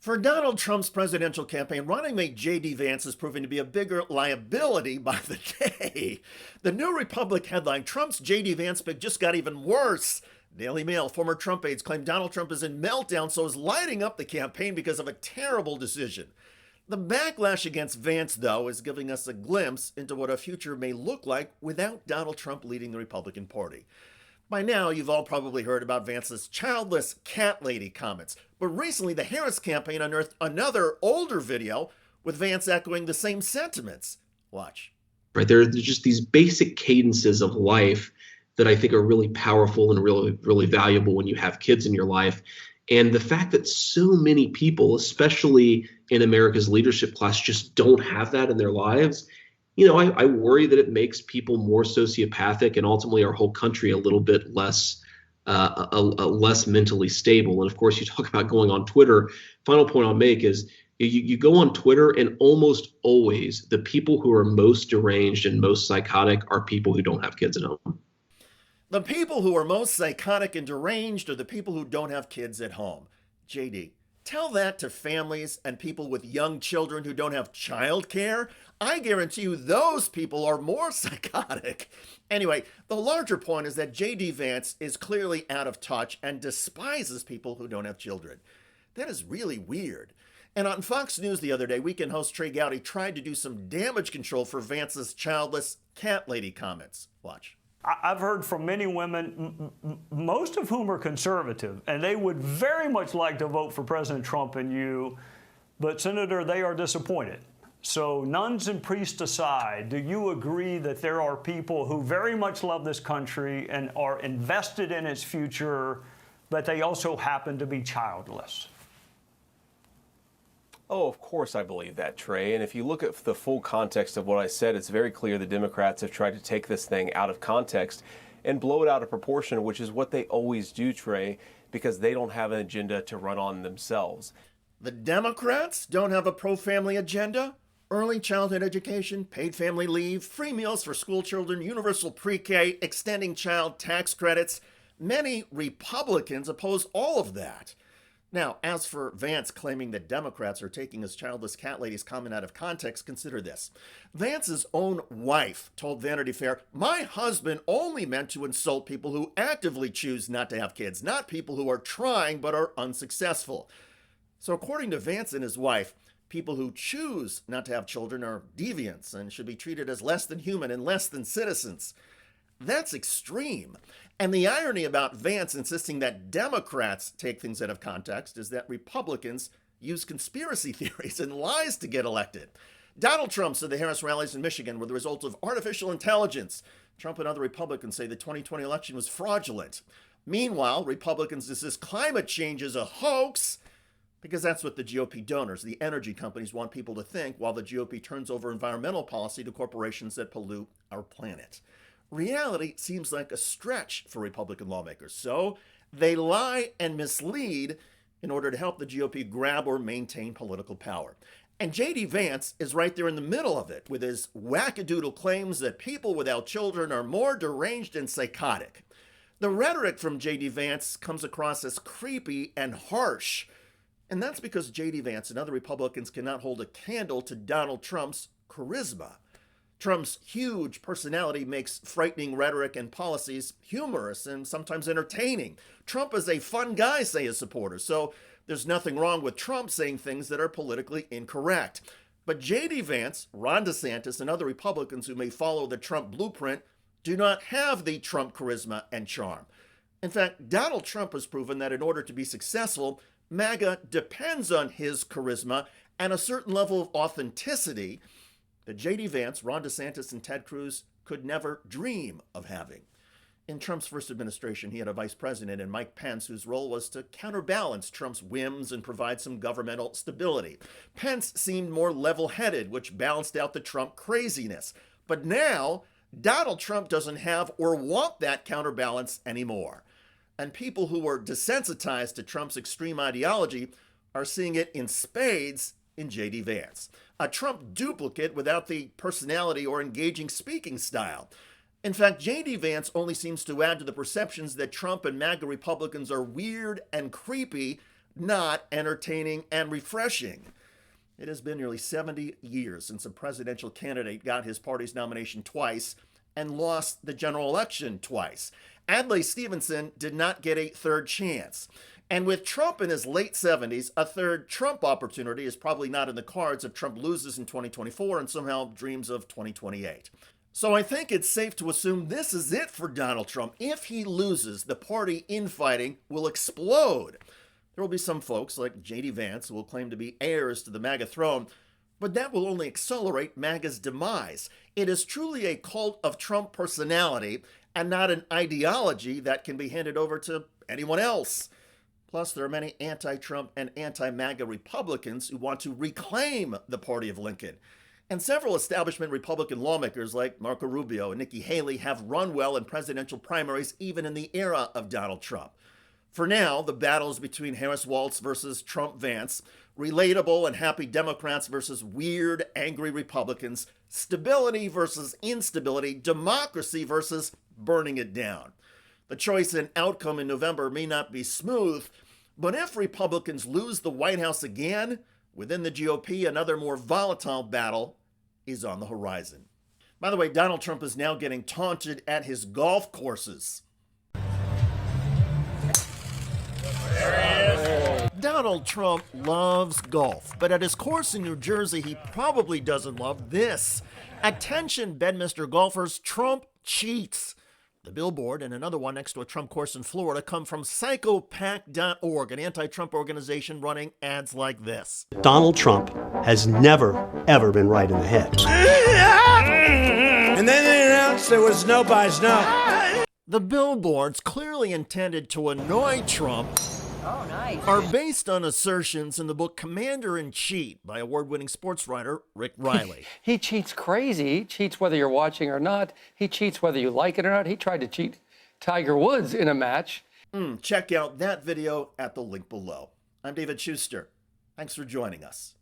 For Donald Trump's presidential campaign, running mate J.D. Vance is proving to be a bigger liability by the day. The New Republic headline, Trump's J.D. Vance pick just got even worse. Daily Mail, former Trump aides claim Donald Trump is in meltdown, so is lighting up the campaign because of a terrible decision. The backlash against Vance, though, is giving us a glimpse into what a future may look like without Donald Trump leading the Republican Party. By now, you've all probably heard about Vance's childless cat lady comments, but recently the Harris campaign unearthed another older video with Vance echoing the same sentiments. Watch. Right, there's just these basic cadences of life that I think are really powerful and really valuable when you have kids in your life. And the fact that so many people, especially in America's leadership class, just don't have that in their lives, I worry that it makes people more sociopathic and ultimately our whole country a little bit less less mentally stable. And of course, you talk about going on Twitter. Final point I'll make is you go on Twitter, and almost always the people who are most deranged and most psychotic are people who don't have kids at home. The people who are most psychotic and deranged are the people who don't have kids at home. JD, tell that to families and people with young children who don't have childcare. I guarantee you those people are more psychotic. Anyway, the larger point is that J.D. Vance is clearly out of touch and despises people who don't have children. That is really weird. And on Fox News the other day, weekend host Trey Gowdy tried to do some damage control for Vance's childless cat lady comments. Watch. I've heard from many women, most of whom are conservative, and they would very much like to vote for President Trump and you, but Senator, they are disappointed. So nuns and priests aside, do you agree that there are people who very much love this country and are invested in its future, but they also happen to be childless? Oh, of course I believe that, Trey. And if you look at the full context of what I said, it's very clear the Democrats have tried to take this thing out of context and blow it out of proportion, which is what they always do, Trey, because they don't have an agenda to run on themselves. The Democrats don't have a pro-family agenda? Early childhood education, paid family leave, free meals for school children, universal pre-K, extending child tax credits. Many Republicans oppose all of that. Now, as for Vance claiming that Democrats are taking his childless cat lady's comment out of context, consider this. Vance's own wife told Vanity Fair, "My husband only meant to insult people who actively choose not to have kids, not people who are trying but are unsuccessful." So according to Vance and his wife, people who choose not to have children are deviants and should be treated as less than human and less than citizens. That's extreme. And the irony about Vance insisting that Democrats take things out of context is that Republicans use conspiracy theories and lies to get elected. Donald Trump said the Harris rallies in Michigan were the result of artificial intelligence. Trump and other Republicans say the 2020 election was fraudulent. Meanwhile, Republicans insist climate change is a hoax because that's what the GOP donors, the energy companies, want people to think, while the GOP turns over environmental policy to corporations that pollute our planet. Reality seems like a stretch for Republican lawmakers, so they lie and mislead in order to help the GOP grab or maintain political power. And J.D. Vance is right there in the middle of it with his wackadoodle claims that people without children are more deranged and psychotic. The rhetoric from J.D. Vance comes across as creepy and harsh, and that's because J.D. Vance and other Republicans cannot hold a candle to Donald Trump's charisma. Trump's huge personality makes frightening rhetoric and policies humorous and sometimes entertaining. Trump is a fun guy, say his supporters, so there's nothing wrong with Trump saying things that are politically incorrect. But J.D. Vance, Ron DeSantis, and other Republicans who may follow the Trump blueprint do not have the Trump charisma and charm. In fact, Donald Trump has proven that in order to be successful, MAGA depends on his charisma and a certain level of authenticity that J.D. Vance, Ron DeSantis, and Ted Cruz could never dream of having. In Trump's first administration, he had a vice president in Mike Pence, whose role was to counterbalance Trump's whims and provide some governmental stability. Pence seemed more level-headed, which balanced out the Trump craziness. But now, Donald Trump doesn't have or want that counterbalance anymore. And people who were desensitized to Trump's extreme ideology are seeing it in spades in J.D. Vance, a Trump duplicate without the personality or engaging speaking style. In fact, J.D. Vance only seems to add to the perceptions that Trump and MAGA Republicans are weird and creepy, not entertaining and refreshing. It has been nearly 70 years since a presidential candidate got his party's nomination twice and lost the general election twice. Adlai Stevenson did not get a third chance. And with Trump in his late 70s, a third Trump opportunity is probably not in the cards if Trump loses in 2024 and somehow dreams of 2028. So I think it's safe to assume this is it for Donald Trump. If he loses, the party infighting will explode. There will be some folks like J.D. Vance who will claim to be heirs to the MAGA throne, but that will only accelerate MAGA's demise. It is truly a cult of Trump personality and not an ideology that can be handed over to anyone else. Plus, there are many anti-Trump and anti-MAGA Republicans who want to reclaim the party of Lincoln. And several establishment Republican lawmakers like Marco Rubio and Nikki Haley have run well in presidential primaries even in the era of Donald Trump. For now, the battles between Harris-Walz versus Trump-Vance, relatable and happy Democrats versus weird, angry Republicans, stability versus instability, democracy versus burning it down. The choice and outcome in November may not be smooth, but if Republicans lose the White House again, within the GOP, another more volatile battle is on the horizon. By the way, Donald Trump is now getting taunted at his golf courses. Donald Trump loves golf, but at his course in New Jersey, he probably doesn't love this. Attention, Bedminster golfers, Trump cheats. The billboard and another one next to a Trump course in Florida come from psychopac.org, an anti-Trump organization running ads like this. Donald Trump has never, ever been right in the head. And then they announced there was no buys, no. The billboards, clearly intended to annoy Trump, are based on assertions in the book Commander-in-Chief by award-winning sports writer Rick Riley. He cheats crazy. He cheats whether you're watching or not. He cheats whether you like it or not. He tried to cheat Tiger Woods in a match. Check out that video at the link below. I'm David Shuster. Thanks for joining us.